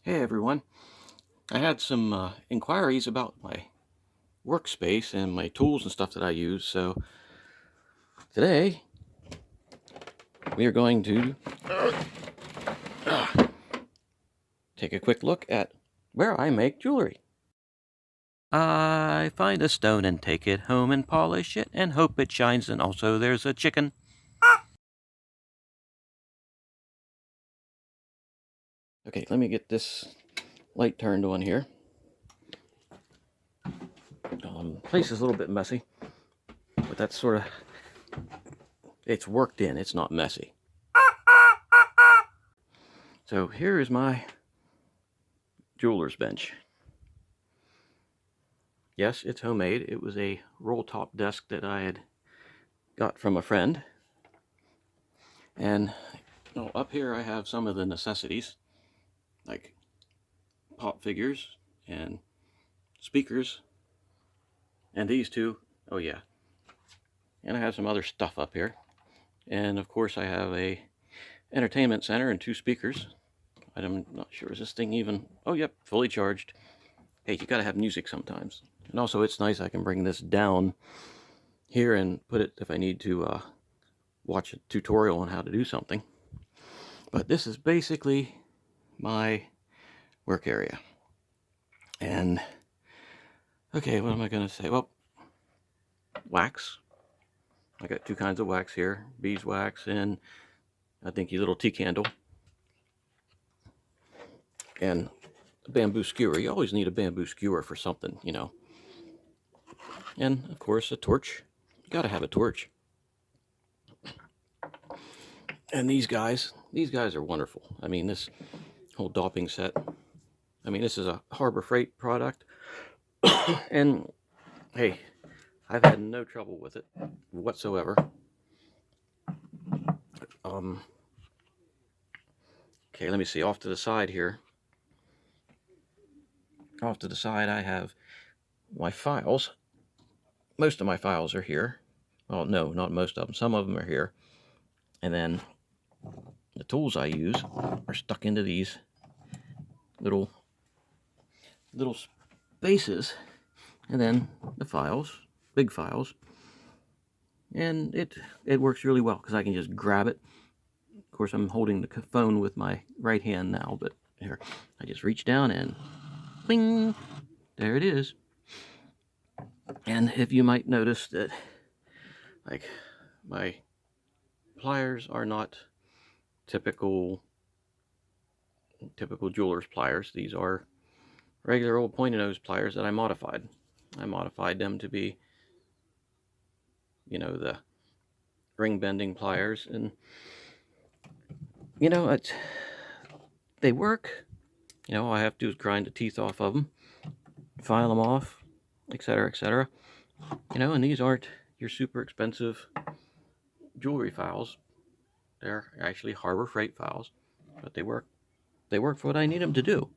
Hey everyone, I had some inquiries about my workspace and my tools and stuff that I use, so today we are going to take a quick look at where I make jewelry. I find a stone and take it home and polish it and hope it shines, and also there's a chicken. Okay, let me get this light turned on here. Place is a little bit messy, but that's sort of, it's worked in, it's not messy. So here is my jeweler's bench. Yes, it's homemade. It was a roll-top desk that I had got from a friend. And up here I have some of the necessities, like pop figures and speakers, and these two. Oh yeah. And I have some other stuff up here. And of course I have a entertainment center and 2 speakers. I'm not sure, is this thing even... Oh yep, fully charged. Hey, you gotta have music sometimes. And also it's nice I can bring this down here and put it if I need to watch a tutorial on how to do something. But this is basically my work area. And okay, what am I going to say? Well, wax. I got 2 kinds of wax here, beeswax and I think a little tea candle. And a bamboo skewer. You always need a bamboo skewer for something, you know. And of course a torch. You gotta have a torch. And these guys are wonderful. I mean, this whole doping set, I mean, this is a Harbor Freight product. And hey, I've had no trouble with it whatsoever. Okay, let me see, off to the side here. Off to the side I have my files. Most of my files are here. Well, no, not most of them. Some of them are here. And then the tools I use are stuck into these little spaces. And then the files, big files. And it works really well because I can just grab it. Of course, I'm holding the phone with my right hand now, but here, I just reach down and bing, there it is. And if you might notice that, like, my pliers are not typical jeweler's pliers. These are regular old pointy nose pliers that I modified. I modified them to be, you know, the ring bending pliers, and you know, they work. You know, all I have to do is grind the teeth off of them, file them off, etc., etc. You know, and these aren't your super expensive jewelry files. They're actually Harbor Freight files, but they work. They work for what I need them to do.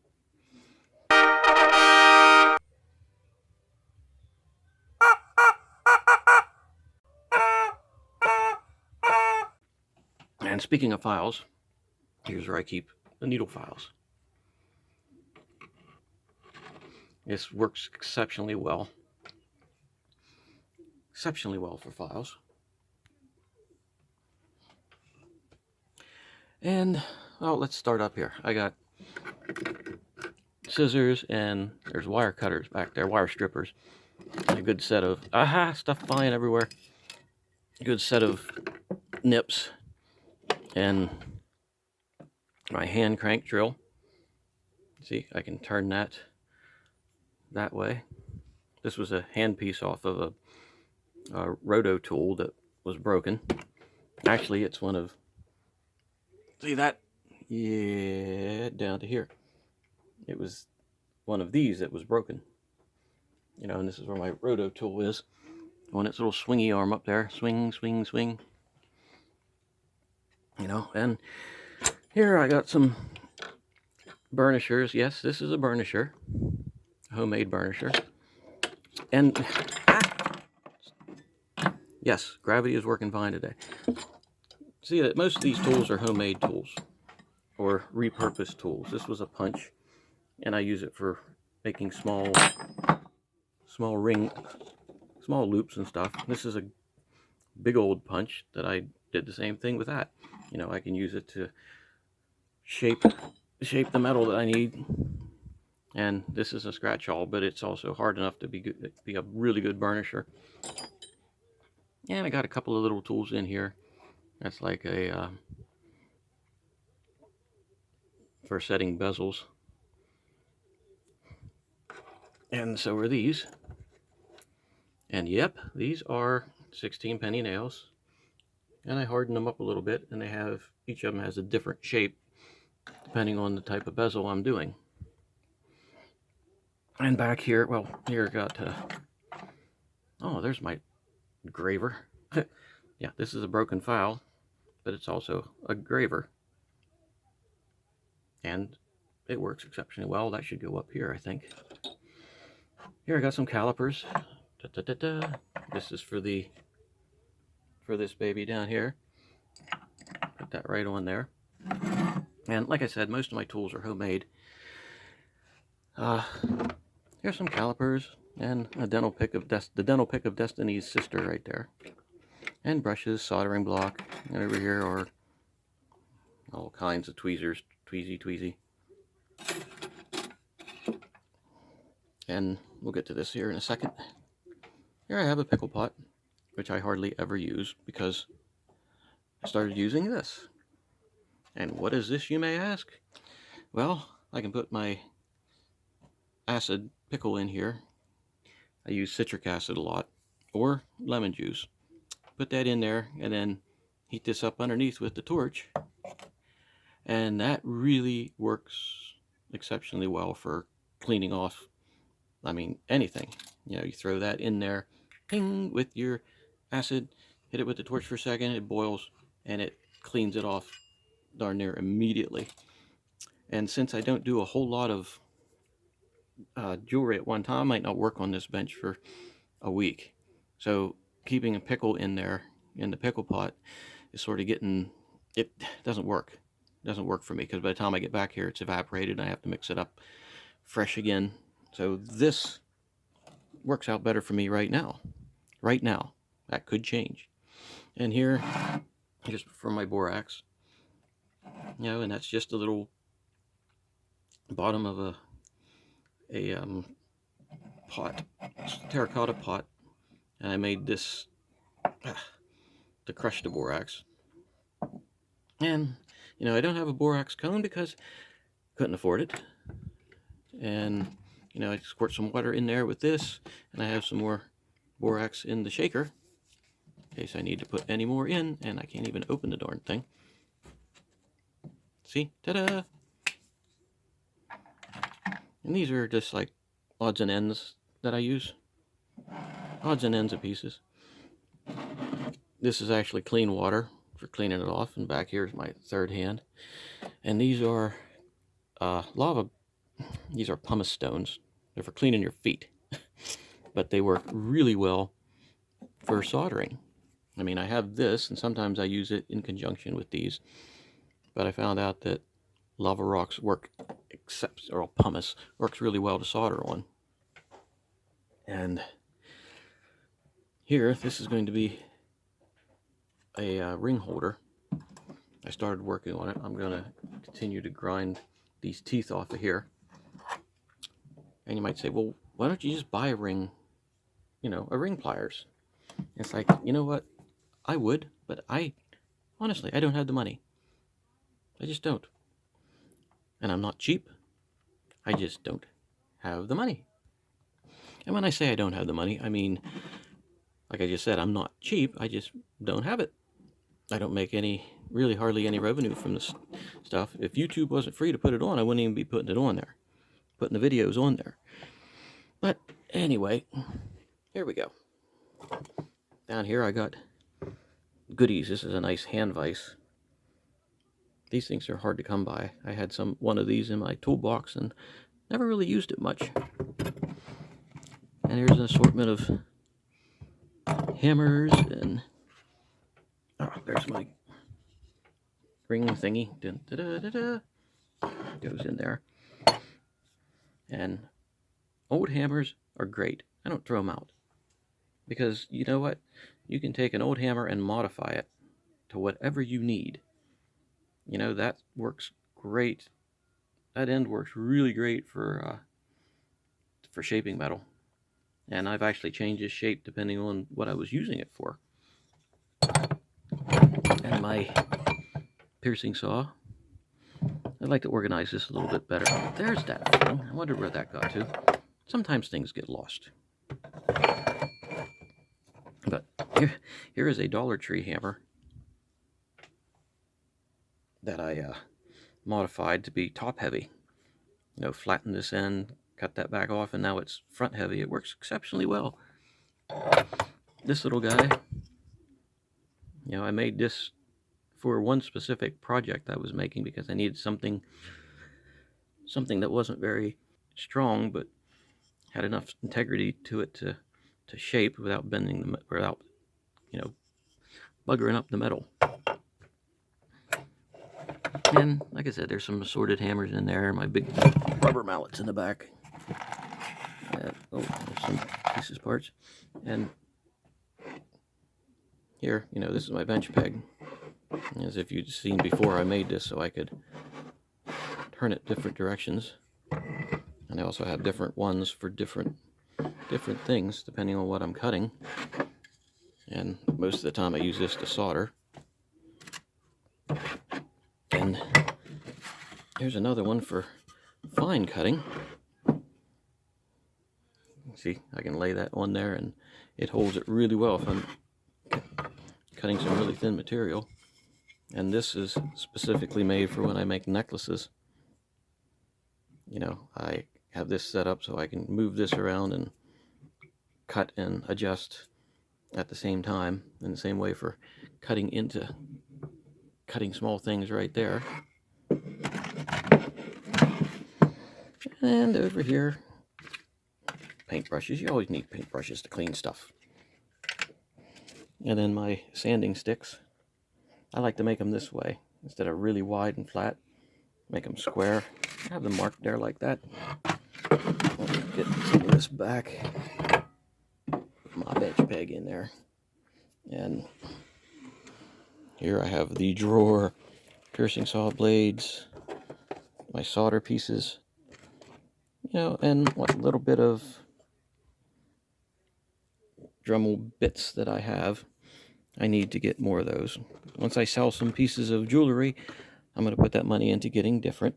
And speaking of files, here's where I keep the needle files. This works exceptionally well. Exceptionally well for files. And, well, let's start up here. I got scissors and there's wire cutters back there, wire strippers. A good set of, stuff flying everywhere. A good set of nips and my hand crank drill. See, I can turn that way. This was a handpiece off of a roto tool that was broken. Actually, it's one of, see that? Yeah, down to here. It was one of these that was broken. You know, and this is where my roto tool is. On its little swingy arm up there. Swing, swing, swing. You know, and here I got some burnishers. Yes, this is a burnisher. Homemade burnisher. And yes, gravity is working fine today. See that most of these tools are homemade tools or repurposed tools. This was a punch and I use it for making small loops and stuff. This is a big old punch that I did the same thing with that. You know, I can use it to shape the metal that I need. And this is a scratch awl, but it's also hard enough to be a really good burnisher. And I got a couple of little tools in here. That's like a for setting bezels. And so are these. And yep, these are 16 penny nails. And I hardened them up a little bit, and each of them has a different shape depending on the type of bezel I'm doing. And back here, well, here I got, oh, there's my graver. Yeah, this is a broken file, but it's also a graver. And it works exceptionally well. That should go up here, I think. Here I got some calipers. This is for this baby down here. Put that right on there. And like I said, most of my tools are homemade. Here's some calipers and a dental pick of the dental pick of Destiny's sister right there. And brushes, soldering block, and over here are all kinds of tweezers, tweezy. And we'll get to this here in a second. Here I have a pickle pot, which I hardly ever use because I started using this. And what is this, you may ask? Well, I can put my acid pickle in here. I use citric acid a lot, or lemon juice. Put that in there and then heat this up underneath with the torch. And that really works exceptionally well for cleaning off, I mean, anything. You know, you throw that in there, ping, with your acid, hit it with the torch for a second, it boils, and it cleans it off darn near immediately. And since I don't do a whole lot of jewelry at one time, I might not work on this bench for a week. So keeping a pickle in there, in the pickle pot, is sort of it doesn't work. It doesn't work for me, because by the time I get back here, it's evaporated, and I have to mix it up fresh again. So this works out better for me right now. Right now. That could change. And here, just for my borax, you know, and that's just a little bottom of a pot, terracotta pot, and I made this to crush the borax. And you know, I don't have a borax cone because I couldn't afford it. And you know, I squirt some water in there with this, and I have some more borax in the shaker in case I need to put any more in, and I can't even open the darn thing. See? Ta-da! And these are just like odds and ends that I use. Odds and ends of pieces. This is actually clean water for cleaning it off, and back here is my third hand. And these are these are pumice stones. They're for cleaning your feet. But they work really well for soldering. I mean, I have this, and sometimes I use it in conjunction with these. But I found out that lava rocks work, or pumice, works really well to solder on. And here, this is going to be a ring holder. I started working on it. I'm going to continue to grind these teeth off of here. And you might say, well, why don't you just buy a ring, you know, a ring pliers? It's like, you know what? I would, but honestly, I don't have the money. I just don't. And I'm not cheap. I just don't have the money. And when I say I don't have the money, I mean, like I just said, I'm not cheap. I just don't have it. I don't make really hardly any revenue from this stuff. If YouTube wasn't free to put it on, I wouldn't even be putting it on there, putting the videos on there. But anyway, here we go. Down here I got goodies. This is a nice hand vise. These things are hard to come by. I had one of these in my toolbox and never really used it much. And here's an assortment of hammers, and there's my ring thingy. Dun, da, da, da, da. Goes in there. And old hammers are great. I don't throw them out. Because you know what? You can take an old hammer and modify it to whatever you need. You know, that works great. That end works really great for shaping metal. And I've actually changed its shape depending on what I was using it for. And my piercing saw, I'd like to organize this a little bit better. There's that thing. I wonder where that got to. Sometimes things get lost. But here is a Dollar Tree hammer that I modified to be top heavy. You know, flatten this end, cut that back off, and now it's front heavy. It works exceptionally well. This little guy, you know, I made this for one specific project I was making because I needed something that wasn't very strong but had enough integrity to it to shape without bending without, you know, buggering up the metal. And like I said, there's some assorted hammers in there. My big rubber mallets in the back. Oh, there's some pieces, parts. And here, you know, this is my bench peg. As if you'd seen before, I made this so I could turn it different directions. And I also have different ones for different things depending on what I'm cutting. And most of the time I use this to solder. And here's another one for fine cutting. See, I can lay that on there and it holds it really well if I'm cutting some really thin material. And this is specifically made for when I make necklaces. You know, I have this set up so I can move this around and cut and adjust at the same time, in the same way for cutting small things right there. And over here, paintbrushes. You always need paintbrushes to clean stuff. And then my sanding sticks. I like to make them this way instead of really wide and flat. Make them square. Have them marked there like that. Let's get some of this back. My bench peg in there. And here I have the drawer, piercing saw blades, my solder pieces, you know, and what little bit of Dremel bits that I have. I need to get more of those. Once I sell some pieces of jewelry, I'm going to put that money into getting different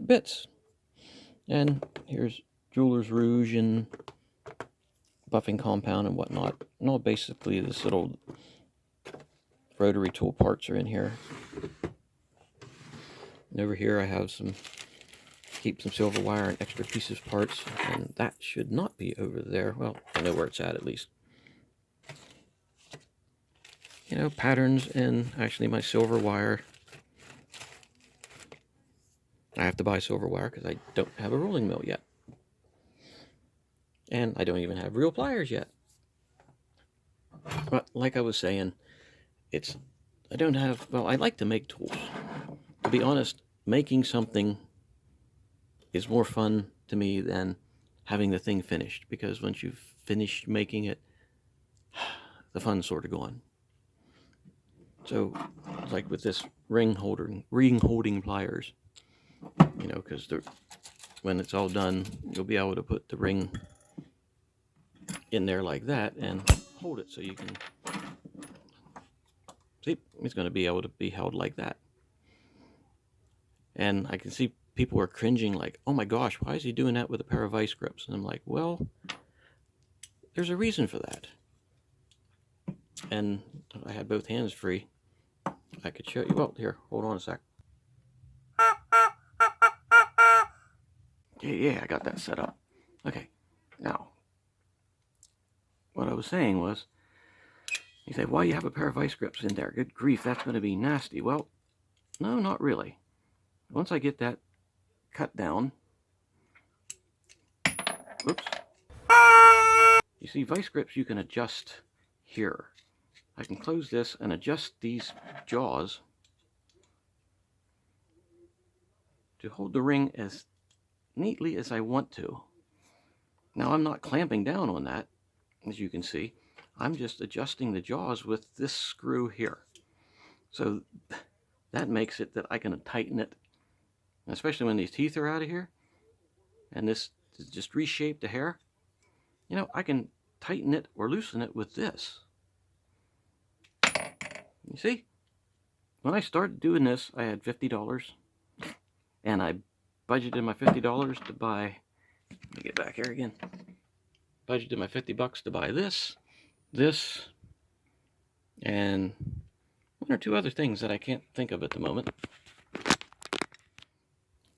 bits. And here's Jeweler's Rouge and buffing compound and whatnot. And all basically this little rotary tool parts are in here. And over here I have keep some silver wire and extra pieces parts, and that should not be over there. Well, I know where it's at least. You know, patterns and actually my silver wire. I have to buy silver wire because I don't have a rolling mill yet. And I don't even have real pliers yet. But like I was saying, I like to make tools. To be honest, making something is more fun to me than having the thing finished, because once you've finished making it, the fun's sort of gone. So, like with this ring holding pliers, you know, because when it's all done, you'll be able to put the ring in there like that and hold it so you can see it's going to be able to be held like that. And I can see people are cringing like, oh my gosh, why is he doing that with a pair of vice grips? And I'm like, well, there's a reason for that. And if I had both hands free, I could show you. Well, here, hold on a sec. Yeah, I got that set up. Okay, now, what I was saying was, you say, well, you have a pair of vice grips in there. Good grief, that's going to be nasty. Well, no, not really. Once I get that cut down, oops. You see, vice grips you can adjust here. I can close this and adjust these jaws to hold the ring as neatly as I want to. Now I'm not clamping down on that, as you can see. I'm just adjusting the jaws with this screw here. So that makes it that I can tighten it, especially when these teeth are out of here, and this just reshape the hair. You know, I can tighten it or loosen it with this. You see? When I started doing this, I had $50, and I budgeted my $50 to buy, let me get back here again, budgeted my $50 to buy this, and one or two other things that I can't think of at the moment.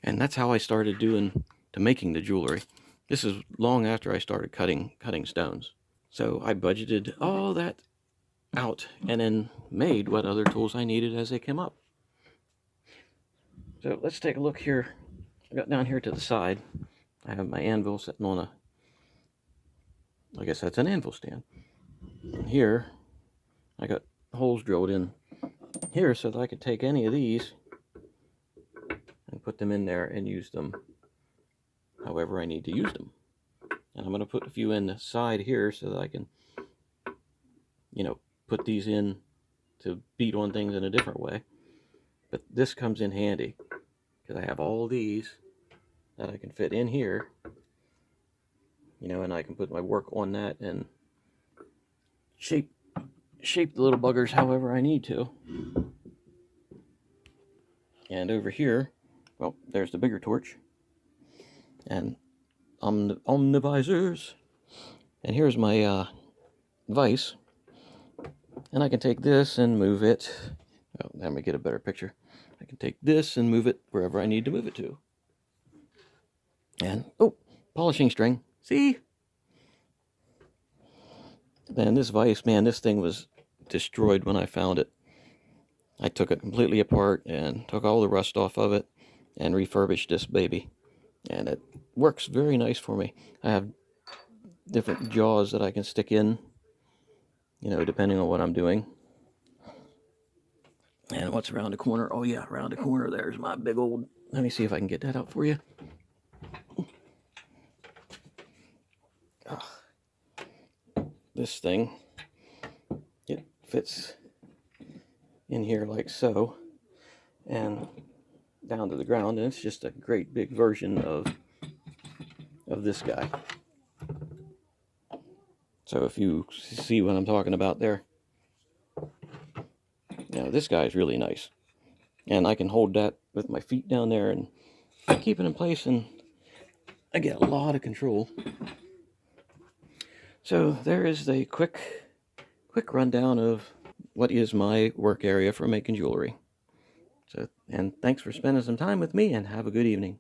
And that's how I started making the jewelry. This is long after I started cutting stones. So I budgeted all that out and then made what other tools I needed as they came up. So let's take a look here. I got down here to the side. I have my anvil sitting on I guess that's an anvil stand. And here, I got holes drilled in here so that I could take any of these and put them in there and use them however I need to use them. And I'm going to put a few in the side here so that I can, put these in to beat on things in a different way. But this comes in handy because I have all these that I can fit in here, and I can put my work on that and shape the little buggers however I need to. And over here, well, there's the bigger torch and omnivisors, and here's my vise, and I can take this and move it. Oh, let me get a better picture. I can take this and move it wherever I need to move it to. And polishing string, see? And this vise, man, this thing was destroyed when I found it. I took it completely apart and took all the rust off of it and refurbished this baby. And it works very nice for me. I have different jaws that I can stick in, depending on what I'm doing. And what's around the corner? Oh yeah, around the corner there's my big old, let me see if I can get that out for you. This thing, it fits in here like so and down to the ground, and it's just a great big version of this guy. So if you see what I'm talking about there, this guy is really nice, and I can hold that with my feet down there and keep it in place, and I get a lot of control. So there is the quick rundown of what is my work area for making jewelry. So, and thanks for spending some time with me, and have a good evening.